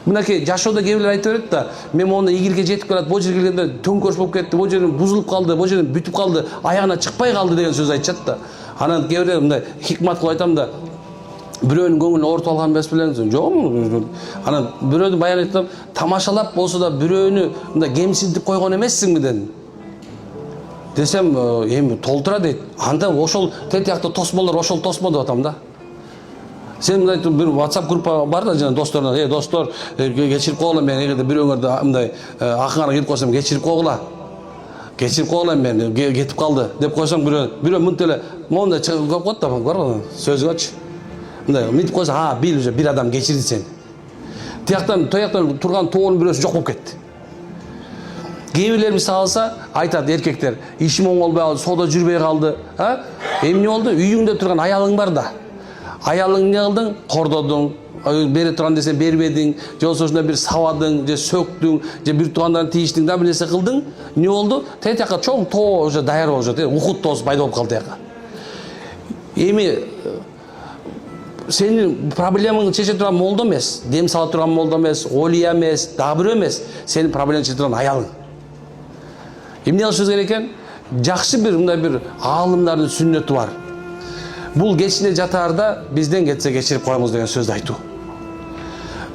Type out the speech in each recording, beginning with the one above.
Мынакей жашоодо кээ бирлер айтып берет да, мен мону ийгиликке жетип келат, бул жерге келгенде төңкөрүш болуп кетти, бул жерин бузулуп калды, бул жерин бүтүп калды, аягына чыкпай калды деген сөз айтышат да. Анан кээ бирлер мындай хикмат кылып айтам да, бирөөнүн көңүлүн оорутуп алган эмес белеңиз? Жокпу? Анан бирөөнү баян айтам, тамашалап болсо да бирөөнү мындай кемсинтип койгон эмессиңби дедим. Десем, эми толтура дейт. Анда ошол тетиякты тосмолор, ошол тосмо деп атам да. Сен мындай бир WhatsApp группа бар да, жана досторуна, достор, кечирип койгула, мен эгерде бирөөңөрдү мындай акыңарга кирип койсом, кечирип койгула. Кечирип койгула, мен кетип калды деп койсоң, бирөө мынтип эле моундай чыгып коет да, көрбөңүз, сөзгөчү. Мындай мынтип койсо, бил уже бир адам кечирди сени. Тияктан, тояктан турган тоонун бирөөсү жок болуп кетти. Кээ бирлер мисалы алса, айтат эркектер, ишим оңолбой калды, соода жүрбөй калды. Эмне болду? Үйүңдө турган аялың бар да. Аялың эмне кылдың? Кордодуң, бере турган десең бербедиң, же болбосо ушундай бир сабадың, же сөктүң, же бир туугандарын тийиштиң да, бир нерсе кылдың. Эмне болду? Тетиякка чоң тоо уже даяр болуп жатат, ухут тоосу пайда болуп калды тияка. Эми сенин проблемаңды чече турган молдо эмес, дем сала турган молдо эмес, олия эмес, дагы бирөө эмес, сенин проблемаңды чече турган аялың. Эмне кылышыбыз керек экен? Жакшы бир мындай бир аалымдардын сүннөтү бар. Бул кечине жатаарда бизден кетсе кечирип коебуз деген сөздү айтуу.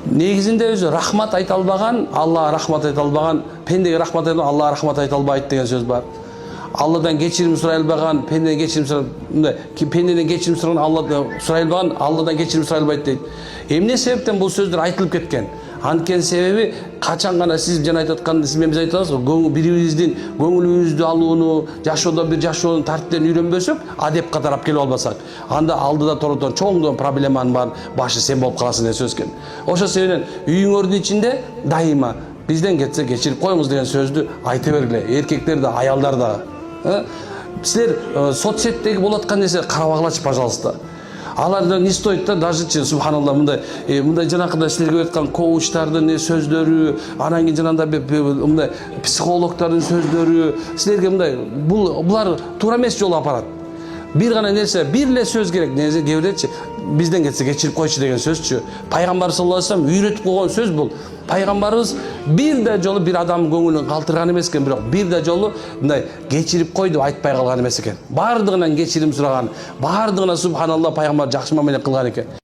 Негизинде өзү рахмат айта албаган, Аллага рахмат айта албаган, пендеге рахмат айта албаган, Аллага рахмат айта албайт деген сөз бар. Алладан кечирим сурай албаган, пендеден кечирим сурай, мындай пендеден кечирим сураган, Алладан сурай албаган, Алладан кечирим сурай албайт дейт. Эмне себептен бул сөздөр айтылып кеткен? Анткени себеби качан гана сиз жана айтып атканда сиз менен биз айтып атабыз, бирибиздин көңүлүбүздү алууну, жашоодо бир жашоонун тартиптерин үйрөнбөсөк, адепке тарап келип албасак, анда алдыда турган чоң проблеманын бар башы сен болуп каласың деген сөз экен. Ошол себептен үйүңөрдүн ичинде дайыма бизден кетсе кечирип коюңуз деген сөздү айта бергиле. Эркектер да, аялдар да. Силер соцсеттеги болуп аткан нерсе карабагылачы, пожалуйста. Аларда не стоит да, даже субханалла, мындай жанакындай силерге айткан коучтардын сөздөрү, анан кийин жанагындай мындай психологдордун сөздөрү, силерге мындай булар туура эмес жолго апарат. Бир гана нерсе, бир эле сөз керек. Негизи кээ бирлерчи бизден кетсе кечирип койчу деген сөзчү. Пайгамбар саллаллаху алейхи вассалам үйрөтүп койгон сөз бул. Пайгамбарыбыз бир да жолу бир адамдын көңүлүн калтырган эмес экен, бирок бир да жолу мындай кечирип кой деп айтпай калган эмес экен. Бардыгынан кечирим сураган, бардыгына субханалла пайгамбар жакшы мамиле кылган экен.